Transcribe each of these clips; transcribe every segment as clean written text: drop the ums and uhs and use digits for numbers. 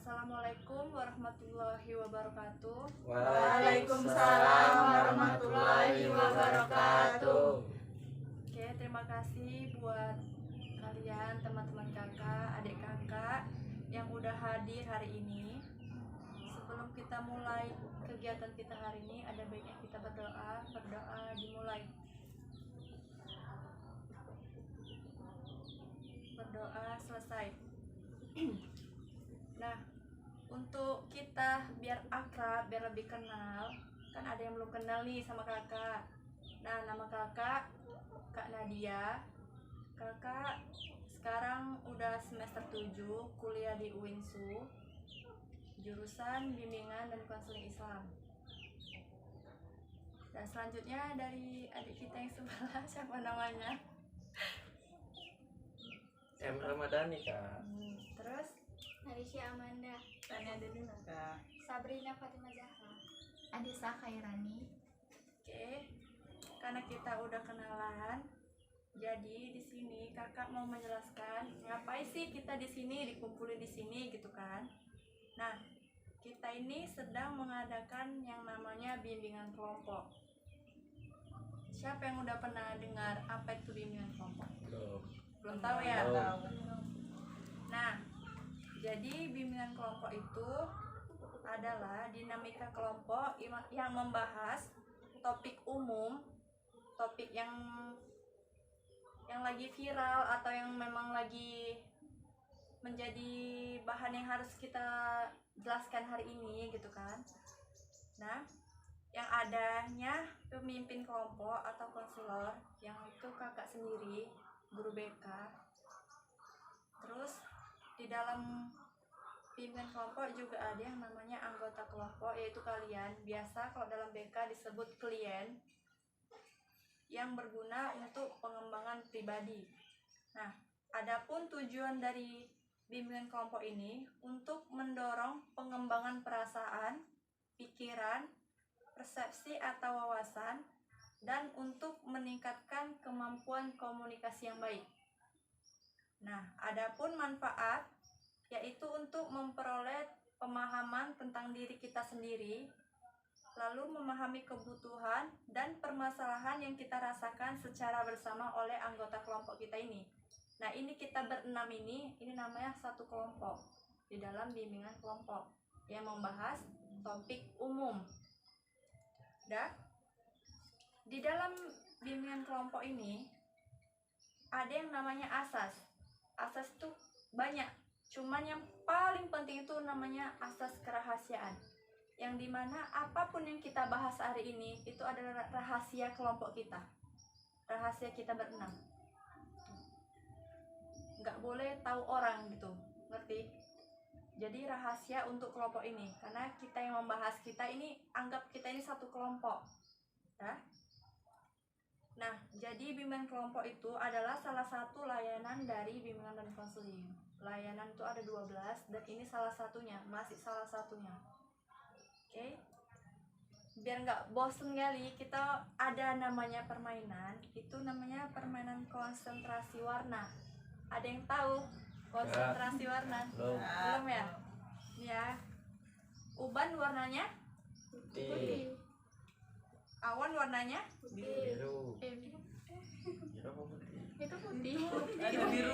Assalamualaikum warahmatullahi wabarakatuh. Waalaikumsalam warahmatullahi wabarakatuh. Oke, terima kasih buat kalian teman-teman kakak, adik kakak yang udah hadir hari ini. Sebelum kita mulai kegiatan kita hari ini, ada baiknya kita berdoa dimulai. Berdoa selesai. Nah, untuk kita biar akrab, biar lebih kenal, kan ada yang belum kenal nih sama kakak. Nah, nama kakak Kak Nadia. Kakak sekarang udah semester 7, kuliah di UINSU, jurusan bimbingan dan konseling Islam. Dan selanjutnya dari adik kita yang sebelah, siapa namanya? Ramadhani, Kak. Terus Narisha Amanda, Tanya dulu Kak. Sabrina Fatimah Zahra, Adisa Khairani. Oke, karena kita udah kenalan, jadi di sini kakak mau menjelaskan ngapain sih kita di sini dikumpulin di sini gitu kan. Nah, kita ini sedang mengadakan yang namanya bimbingan kelompok. Siapa yang udah pernah dengar apa itu bimbingan kelompok? Belum tahu ya? Nah, jadi bimbingan kelompok itu adalah dinamika kelompok yang membahas topik umum, topik yang lagi viral atau yang memang lagi menjadi bahan yang harus kita jelaskan hari ini gitu kan. Nah, yang adanya pemimpin kelompok atau konselor yang itu kakak sendiri, guru BK. Terus di dalam pimpinan kelompok juga ada yang namanya anggota kelompok, yaitu kalian. Biasa kalau dalam BK disebut klien, yang berguna untuk pengembangan pribadi. Nah, adapun tujuan dari bimbingan kelompok ini untuk mendorong pengembangan perasaan, pikiran, persepsi atau wawasan, dan untuk meningkatkan kemampuan komunikasi yang baik. Nah, adapun manfaat yaitu untuk memperoleh pemahaman tentang diri kita sendiri, lalu memahami kebutuhan dan permasalahan yang kita rasakan secara bersama oleh anggota kelompok kita ini. Nah, ini kita berenam ini namanya satu kelompok di dalam bimbingan kelompok yang membahas topik umum. Di dalam bimbingan kelompok ini ada yang namanya asas. Asas itu banyak, cuman yang paling penting itu namanya asas kerahasiaan, yang dimana apapun yang kita bahas hari ini itu adalah rahasia kelompok kita, rahasia kita berenam, nggak boleh tahu orang gitu, ngerti? Jadi rahasia untuk kelompok ini, karena kita yang membahas, kita ini anggap kita ini satu kelompok ya. Nah, jadi bimbingan kelompok itu adalah salah satu layanan dari bimbingan dan konseling. Layanan itu ada 12 dan ini salah satunya, masih salah satunya. Oke. Biar nggak bosen kali, kita ada namanya permainan, itu namanya permainan konsentrasi warna. Ada yang tahu konsentrasi warna? Belum ya? Ya. Uban warnanya Putih. awan warnanya Biru. Itu putih. Ada biru.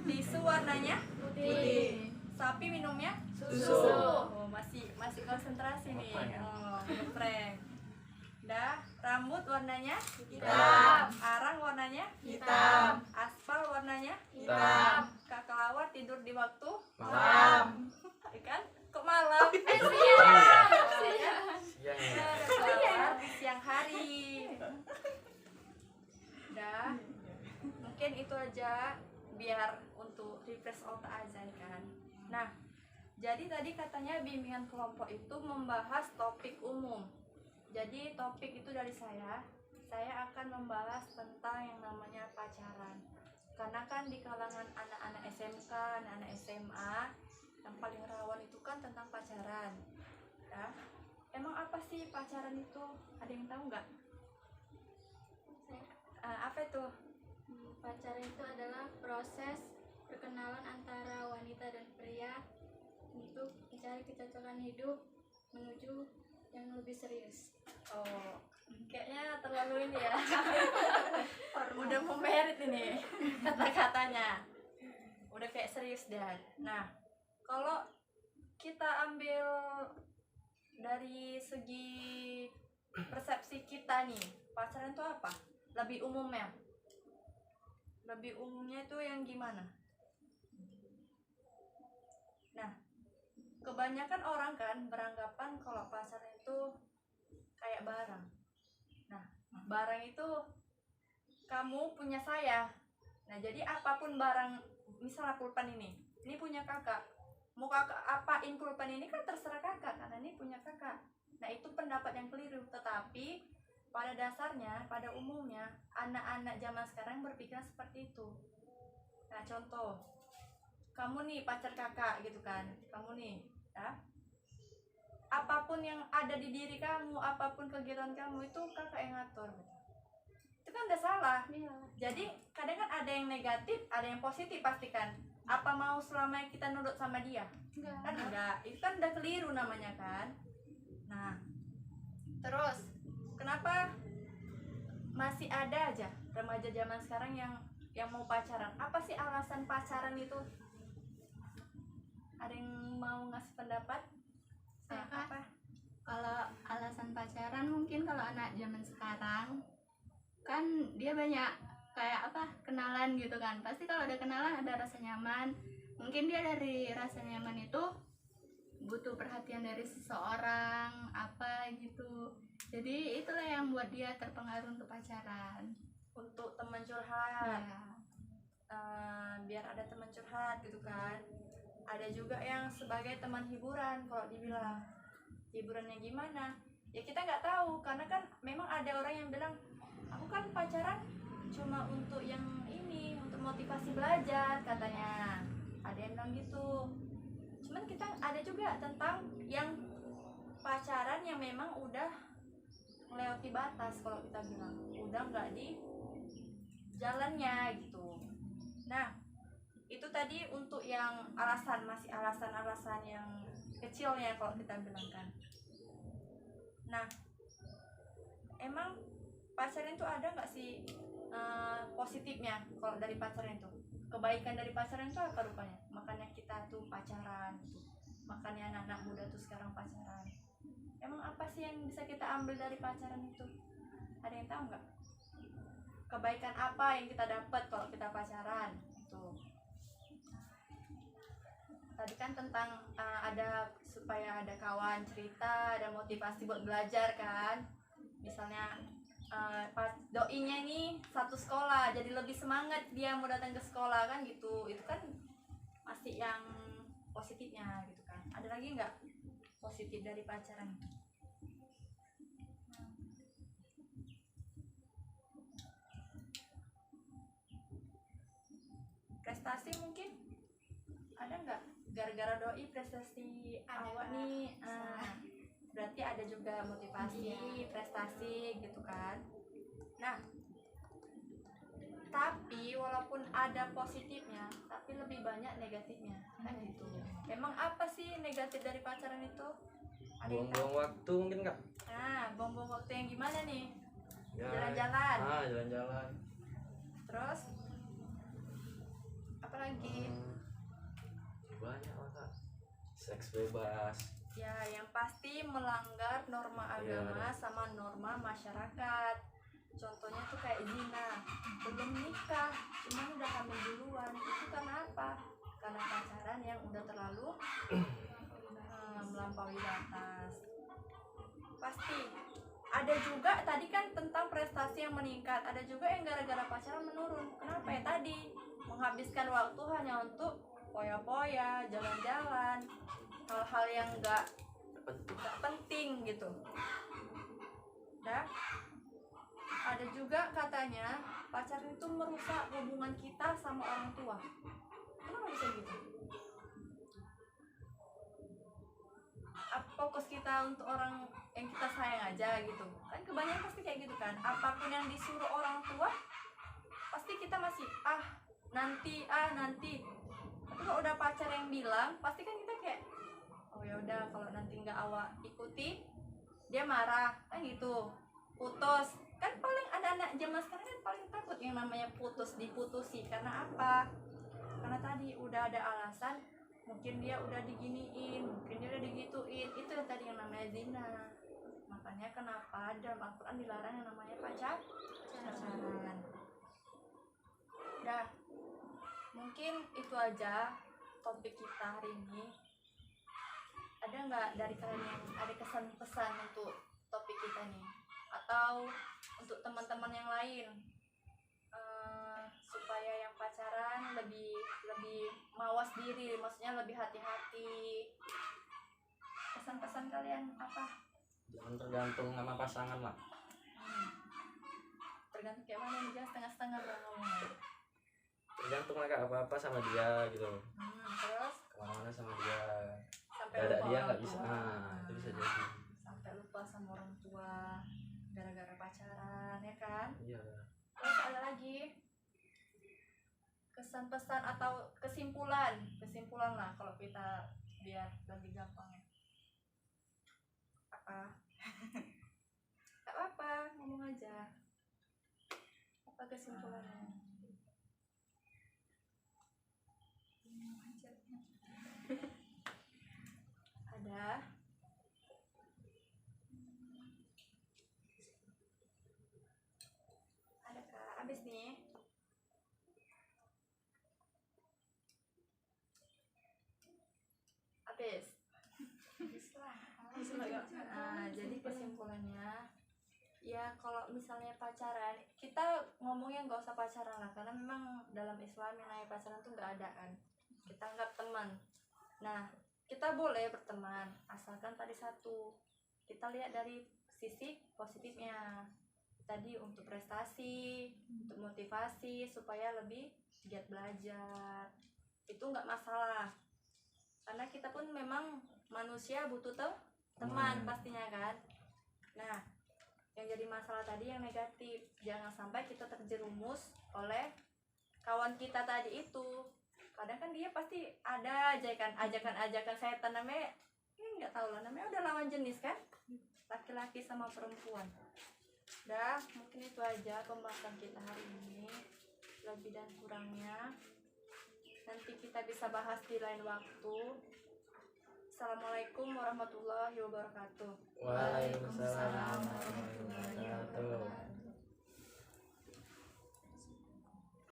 tisu warnanya Putih. sapi minumnya Susu. oh masih konsentrasi nih. Apa ya? Oh, ngeprank. Rambut warnanya Hitam. arang warnanya Hitam. aspal warnanya Hitam. kak kelawar tidur di waktu Malam. kan kok malam Siang ya. kelawar di siang hari. Mungkin itu aja biar untuk refresh otak aja kan. Nah, jadi tadi katanya bimbingan kelompok itu membahas topik umum. Jadi topik itu dari saya akan membahas tentang yang namanya pacaran. Karena kan di kalangan anak-anak SMK, anak-anak SMA, yang paling rawan itu kan tentang pacaran ya. Emang apa sih pacaran itu? Ada yang tahu nggak? Apa itu? Pacaran itu adalah proses perkenalan antara wanita dan pria mencari kecocokan hidup menuju yang lebih serius. Oh, kayaknya terlalu ini ya. Udah mau merit ini kata-katanya. Udah kayak serius dan. Nah, kalau kita ambil dari segi persepsi kita nih, pacaran itu apa? Lebih umumnya. Lebih umumnya itu yang gimana? Nah, kebanyakan orang kan beranggapan kalau pacaran itu kayak barang. Nah, barang itu kamu punya saya. Nah, jadi apapun barang, misalnya pulpen ini punya kakak. Mau kakak apain pulpen ini kan terserah kakak, karena ini punya kakak. Nah, itu pendapat yang keliru. Tetapi pada dasarnya, pada umumnya, anak-anak zaman sekarang berpikiran seperti itu. Nah, contoh, kamu nih pacar kakak gitu kan, kamu nih, ya, apapun yang ada di diri kamu, apapun kegiatan kamu itu kakak yang ngatur gitu. Itu kan udah salah. Iya. Jadi kadang kan ada yang negatif, ada yang positif pasti kan. Apa mau selamanya kita nurut sama dia? Kan enggak, itu kan udah keliru namanya kan. Nah, terus kenapa masih ada aja remaja zaman sekarang yang mau pacaran? Apa sih alasan pacaran itu? Ada yang mau ngasih pendapat? Saya, Kak. Apa? Kalau alasan pacaran mungkin kalau anak zaman sekarang kan dia banyak kayak apa kenalan gitu kan, pasti kalau ada kenalan ada rasa nyaman, mungkin dia dari rasa nyaman itu butuh perhatian dari seseorang apa gitu, jadi itulah yang buat dia terpengaruh untuk pacaran. Untuk teman curhat. Ya. Biar ada teman curhat gitu kan. Ada juga yang sebagai teman hiburan. Kalau dibilang hiburannya gimana, ya kita nggak tahu, karena kan memang ada orang yang bilang aku kan pacaran cuma untuk yang ini, untuk motivasi belajar katanya. Ada yang bilang gitu. Cuman kita ada juga tentang yang pacaran yang memang udah melewati batas, kalau kita bilang udah nggak di jalannya gitu. Nah, itu tadi untuk yang alasan, masih alasan-alasan yang kecilnya kalau kita bilang kan. Nah, emang pacaran itu ada nggak sih positifnya? Kalau dari pacaran itu, kebaikan dari pacaran itu apa rupanya? Makanya kita tuh pacaran gitu. Makanya anak-anak muda tuh sekarang pacaran. Emang apa sih yang bisa kita ambil dari pacaran itu? Ada yang tahu nggak? Kebaikan apa yang kita dapat kalau kita pacaran? Itu tadi kan tentang ada supaya ada kawan cerita, ada motivasi buat belajar kan. Misalnya pas doinya nih satu sekolah, jadi lebih semangat dia mau datang ke sekolah kan gitu. Itu kan masih yang positifnya gitu kan. Ada lagi nggak positif dari pacaran itu? Prestasi mungkin ada nggak? Gara-gara doi prestasi Ada, awak Kak. nih, berarti ada juga motivasi, prestasi gitu kan. Nah, tapi walaupun ada positifnya, tapi lebih banyak negatifnya kan gitu. Memang apa sih negatif dari pacaran itu? Ada yang tahu? Buang-buang waktu mungkin Kak. Nah, buang-buang waktu yang gimana nih? Ya, Jalan-jalan. Jalan-jalan. Terus apa lagi? Banyak lah Kak. Seks bebas. Ya, yang pasti melanggar norma agama sama norma masyarakat. Contohnya tuh kayak zina, belum nikah, cuman udah hamil duluan. Itu karena apa? Karena pacaran yang udah terlalu melampaui batas. Pasti ada juga tadi kan tentang prestasi yang meningkat, ada juga yang gara-gara pacaran menurun. Kenapa ya? Tadi menghabiskan waktu hanya untuk poya-poya, jalan-jalan, hal-hal yang nggak penting gitu. Nah, ada juga katanya pacaran itu merusak hubungan kita sama orang tua. Kenapa bisa gitu? Fokus kita untuk orang yang kita sayang aja gitu kan, kebanyakan pasti kayak gitu kan. Apapun yang disuruh orang tua pasti kita masih nanti. Tapi kalau udah pacar yang bilang, pasti kan kita kayak oh ya udah kalau nanti nggak awak ikuti dia marah kan gitu, putus kan. Paling anak-anak zaman sekarang kan paling takut yang namanya diputusi karena apa? Karena tadi udah ada alasan, mungkin dia udah diginiin, mungkin dia udah digituin, itu yang tadi yang namanya zina. Makanya kenapa dalam Al-Quran dilarang yang namanya pacaran. Dah, mungkin itu aja topik kita hari ini. Ada nggak dari kalian yang ada kesan-pesan untuk topik kita nih, atau untuk teman-teman yang lain, supaya yang pacaran lebih mawas diri, maksudnya lebih hati-hati? Pesan-pesan kalian apa? Jangan tergantung sama pasangan lah. Tergantung kayak mana nih, jangan setengah-setengah bang ngomongnya. Tergantung lah Kak, apa-apa sama dia gitu. Terus Kemana-mana sama dia. sampai Gak ada lupa dia orang nggak bisa. tua. Nah, itu bisa jadi. Sampai lupa sama orang tua gara-gara pacaran, ya kan? Iya. Terus ada lagi kesan pesan atau kesimpulan lah kalau kita biar lebih gampang ya. Apa? Gak apa-apa, ngomong aja. Apa kesimpulannya? Ngomong aja. Ada? Ada Kak, abis nih. Habis. Jadi kesimpulannya ya, kalau misalnya pacaran, kita ngomongnya nggak usah pacaran lah, karena memang dalam Islam yang namanya pacaran tuh nggak ada kan, kita anggap teman. Nah, kita boleh berteman asalkan tadi satu, kita lihat dari sisi positifnya tadi, untuk prestasi, untuk motivasi supaya lebih giat belajar, itu nggak masalah. Karena kita pun memang manusia butuh teman pastinya kan. Nah, yang jadi masalah tadi yang negatif, jangan sampai kita terjerumus oleh kawan kita tadi itu. Kadang kan dia pasti ada aja kan ajakan setan, namanya nggak tahu lah, namanya udah lawan jenis kan, laki-laki sama perempuan. Dah, mungkin itu aja pembahasan kita hari ini, lebih dan kurangnya nanti kita bisa bahas di lain waktu. Assalamualaikum warahmatullahi wabarakatuh. Waalaikumsalam.